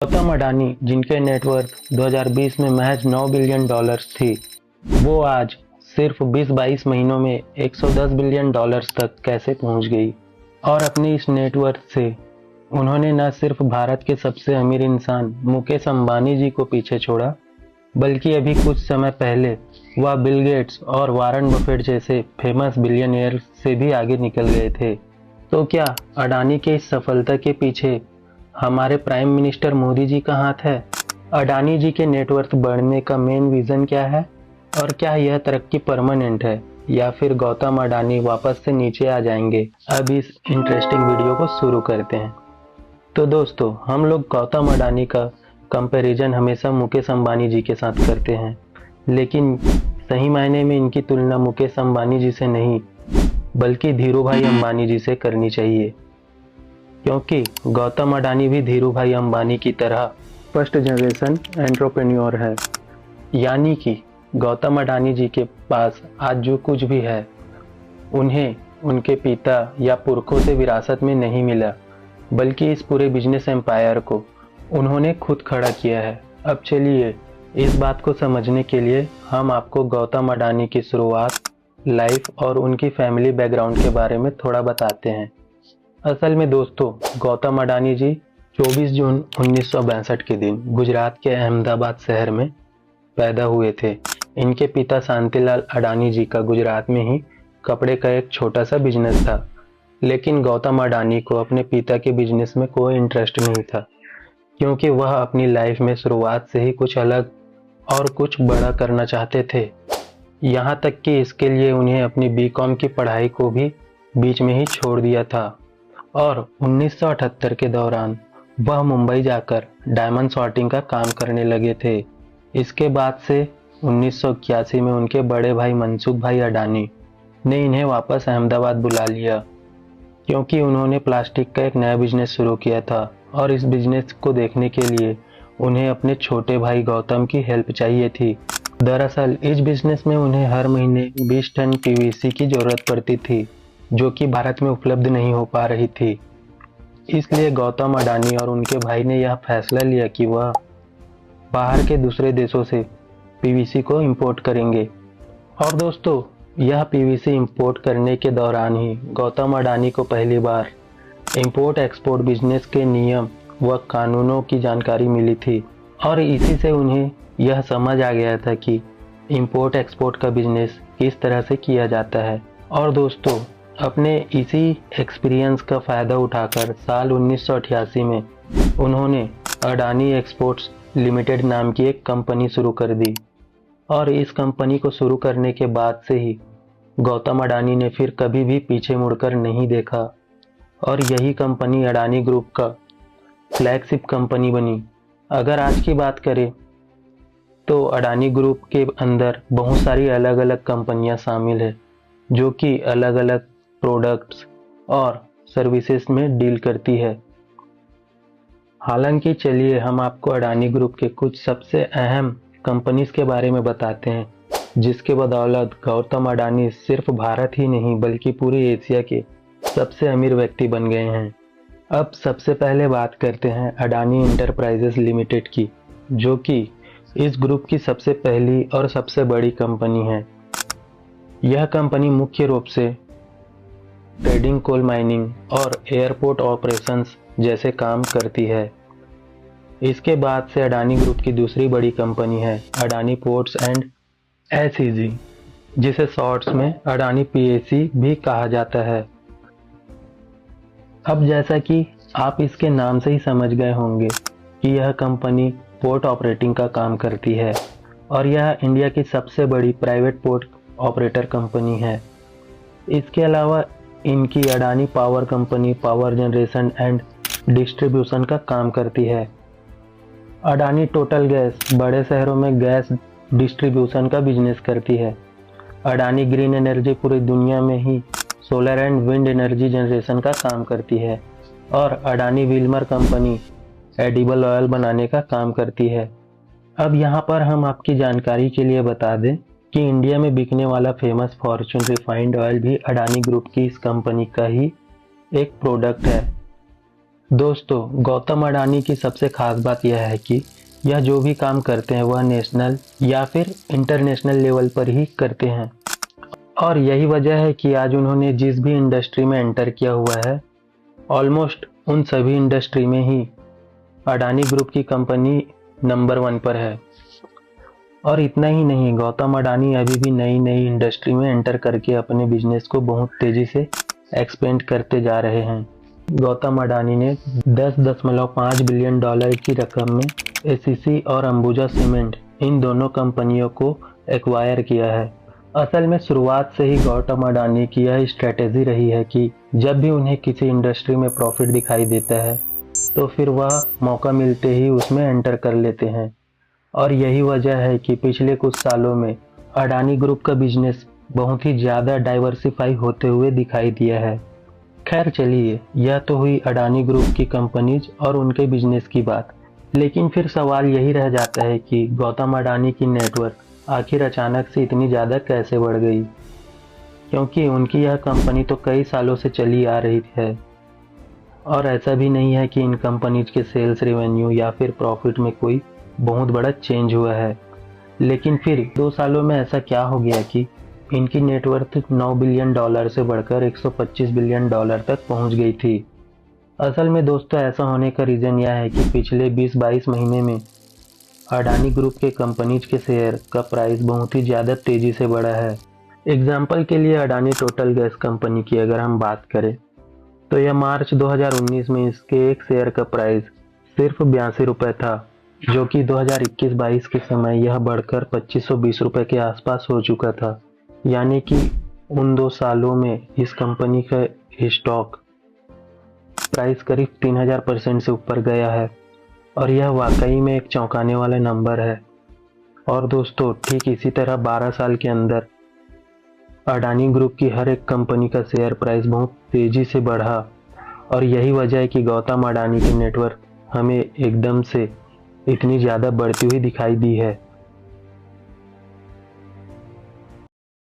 गौतम अडानी, जिनके नेटवर्थ 2020 में महज $9 बिलियन थी, वो आज सिर्फ 20-22 महीनों में $110 बिलियन तक कैसे पहुंच गई। और अपनी इस नेटवर्थ से उन्होंने न सिर्फ भारत के सबसे अमीर इंसान मुकेश अंबानी जी को पीछे छोड़ा, बल्कि अभी कुछ समय पहले वह बिल गेट्स और वारन बफेट जैसे फेमस बिलियनियर से भी आगे निकल गए थे। तो क्या अडानी के इस सफलता के पीछे हमारे प्राइम मिनिस्टर मोदी जी का हाथ है? अडानी जी के नेटवर्थ बढ़ने का मेन रीजन क्या है? और क्या यह तरक्की परमानेंट है या फिर गौतम अडानी वापस से नीचे आ जाएंगे? अब इस इंटरेस्टिंग वीडियो को शुरू करते हैं। तो दोस्तों, हम लोग गौतम अडानी का कंपैरिजन हमेशा मुकेश अंबानी जी के साथ करते हैं, लेकिन सही मायने में इनकी तुलना मुकेश अंबानी जी से नहीं बल्कि धीरूभाई अंबानी जी से करनी चाहिए, क्योंकि गौतम अडानी भी धीरूभाई अंबानी की तरह फर्स्ट जनरेशन एंटरप्रेन्योर है। यानी कि गौतम अडानी जी के पास आज जो कुछ भी है, उन्हें उनके पिता या पुरखों से विरासत में नहीं मिला, बल्कि इस पूरे बिजनेस एम्पायर को उन्होंने खुद खड़ा किया है। अब चलिए इस बात को समझने के लिए हम आपको गौतम अडानी की शुरुआत, लाइफ और उनकी फैमिली बैकग्राउंड के बारे में थोड़ा बताते हैं। असल में दोस्तों, गौतम अडानी जी 24 जून 1962 के दिन गुजरात के अहमदाबाद शहर में पैदा हुए थे। इनके पिता शांतिलाल अडानी जी का गुजरात में ही कपड़े का एक छोटा सा बिजनेस था, लेकिन गौतम अडानी को अपने पिता के बिजनेस में कोई इंटरेस्ट नहीं था, क्योंकि वह अपनी लाइफ में शुरुआत से ही कुछ अलग और कुछ बड़ा करना चाहते थे। यहाँ तक कि इसके लिए उन्हें अपनी बीकॉम की पढ़ाई को भी बीच में ही छोड़ दिया था और 1978 के दौरान वह मुंबई जाकर डायमंड सॉर्टिंग का काम करने लगे थे। इसके बाद से 1981 में उनके बड़े भाई मनसुख भाई अडानी ने इन्हें वापस अहमदाबाद बुला लिया, क्योंकि उन्होंने प्लास्टिक का एक नया बिजनेस शुरू किया था और इस बिजनेस को देखने के लिए उन्हें अपने छोटे भाई गौतम की हेल्प चाहिए थी। दरअसल इस बिजनेस में उन्हें हर महीने 20 टन पीवीसी की जरूरत पड़ती थी, जो कि भारत में उपलब्ध नहीं हो पा रही थी। इसलिए गौतम अडानी और उनके भाई ने यह फैसला लिया कि वह बाहर के दूसरे देशों से पीवीसी को इंपोर्ट करेंगे। और दोस्तों, यह पीवीसी इंपोर्ट करने के दौरान ही गौतम अडानी को पहली बार इंपोर्ट एक्सपोर्ट बिजनेस के नियम व कानूनों की जानकारी मिली थी, और इसी से उन्हें यह समझ आ गया था कि इंपोर्ट एक्सपोर्ट का बिजनेस किस तरह से किया जाता है। और दोस्तों, अपने इसी एक्सपीरियंस का फ़ायदा उठाकर साल 1988 में उन्होंने अडानी एक्सपोर्ट्स लिमिटेड नाम की एक कंपनी शुरू कर दी, और इस कंपनी को शुरू करने के बाद से ही गौतम अडानी ने फिर कभी भी पीछे मुड़कर नहीं देखा, और यही कंपनी अडानी ग्रुप का फ्लैगशिप कंपनी बनी। अगर आज की बात करें तो अडानी ग्रुप के अंदर बहुत सारी अलग अलग कंपनियां शामिल है, जो कि अलग अलग प्रोडक्ट्स और सर्विसेज में डील करती है। हालांकि चलिए हम आपको अडानी ग्रुप के कुछ सबसे अहम कंपनीज के बारे में बताते हैं, जिसके बदौलत गौतम अडानी सिर्फ भारत ही नहीं बल्कि पूरे एशिया के सबसे अमीर व्यक्ति बन गए हैं। अब सबसे पहले बात करते हैं अडानी इंटरप्राइजेस लिमिटेड की, जो कि इस ग्रुप की सबसे पहली और सबसे बड़ी कंपनी है। यह कंपनी मुख्य रूप से ट्रेडिंग, कोल माइनिंग और एयरपोर्ट ऑपरेशंस जैसे काम करती है। इसके बाद से अडानी ग्रुप की दूसरी बड़ी कंपनी है अडानी पोर्ट्स एंड एसईजी, जिसे शॉर्ट्स में अडानी पीएसी भी कहा जाता है। अब जैसा कि आप इसके नाम से ही समझ गए होंगे कि यह कंपनी पोर्ट ऑपरेटिंग का काम करती है, और यह इंडिया की सबसे बड़ी प्राइवेट पोर्ट ऑपरेटर कंपनी है। इसके अलावा इनकी Adani power company power generation and distribution का काम करती है। अडानी टोटल गैस बड़े शहरों में गैस डिस्ट्रीब्यूशन का बिजनेस करती है। अडानी ग्रीन एनर्जी पूरी दुनिया में ही solar and wind energy generation का काम करती है, और Adani Wilmar company edible oil बनाने का काम करती है। अब यहाँ पर हम आपकी जानकारी के लिए बता दें कि इंडिया में बिकने वाला फेमस फॉर्च्यून रिफाइंड ऑयल भी अडानी ग्रुप की इस कंपनी का ही एक प्रोडक्ट है। दोस्तों, गौतम अडानी की सबसे खास बात यह है कि यह जो भी काम करते हैं वह नेशनल या फिर इंटरनेशनल लेवल पर ही करते हैं। और यही वजह है कि आज उन्होंने जिस भी इंडस्ट्री में एंटर किया हुआ है, ऑलमोस्ट उन सभी इंडस्ट्री में ही अडानी ग्रुप की कंपनी नंबर 1 पर है। और इतना ही नहीं, गौतम अडानी अभी भी नई नई इंडस्ट्री में एंटर करके अपने बिजनेस को बहुत तेजी से एक्सपेंड करते जा रहे हैं। गौतम अडानी ने 10.5 बिलियन डॉलर की रकम में एसीसी और अंबुजा सीमेंट इन दोनों कंपनियों को एक्वायर किया है। असल में शुरुआत से ही गौतम अडानी की यह स्ट्रेटेजी रही है कि जब भी उन्हें किसी इंडस्ट्री में प्रॉफिट दिखाई देता है तो फिर वह मौका मिलते ही उसमें एंटर कर लेते हैं। और यही वजह है कि पिछले कुछ सालों में अडानी ग्रुप का बिजनेस बहुत ही ज़्यादा डाइवर्सिफाई होते हुए दिखाई दिया है। खैर चलिए, यह तो हुई अडानी ग्रुप की कंपनीज और उनके बिजनेस की बात। लेकिन फिर सवाल यही रह जाता है कि गौतम अडानी की नेटवर्क आखिर अचानक से इतनी ज़्यादा कैसे बढ़ गई, क्योंकि उनकी यह कंपनी तो कई सालों से चली आ रही है। और ऐसा भी नहीं है कि इन कंपनीज के सेल्स रेवेन्यू या फिर प्रॉफिट में कोई बहुत बड़ा चेंज हुआ है। लेकिन फिर 2 सालों में ऐसा क्या हो गया कि इनकी नेटवर्थ 9 बिलियन डॉलर से बढ़कर 125 बिलियन डॉलर तक पहुंच गई थी। असल में दोस्तों, ऐसा होने का रीज़न यह है कि पिछले 20-22 महीने में अडानी ग्रुप के कंपनीज के शेयर का प्राइस बहुत ही ज़्यादा तेज़ी से बढ़ा है। एग्जाम्पल के लिए अडानी टोटल गैस कंपनी की अगर हम बात करें तो यह मार्च 2019 में इसके एक शेयर का प्राइस सिर्फ 82 रुपये था, जो कि 2021-22 के समय यह बढ़कर 2520 रुपये के आसपास हो चुका था। यानी कि उन 2 सालों में इस कंपनी का स्टॉक प्राइस करीब 3000% से ऊपर गया है। और यह वाकई में एक चौंकाने वाला नंबर है। और दोस्तों, ठीक इसी तरह 12 साल के अंदर अडानी ग्रुप की हर एक कंपनी का शेयर प्राइस बहुत तेज़ी से बढ़ा। और यही वजह है कि गौतम अडानी की नेटवर्क हमें एकदम से इतनी ज़्यादा बढ़ती हुई दिखाई दी है।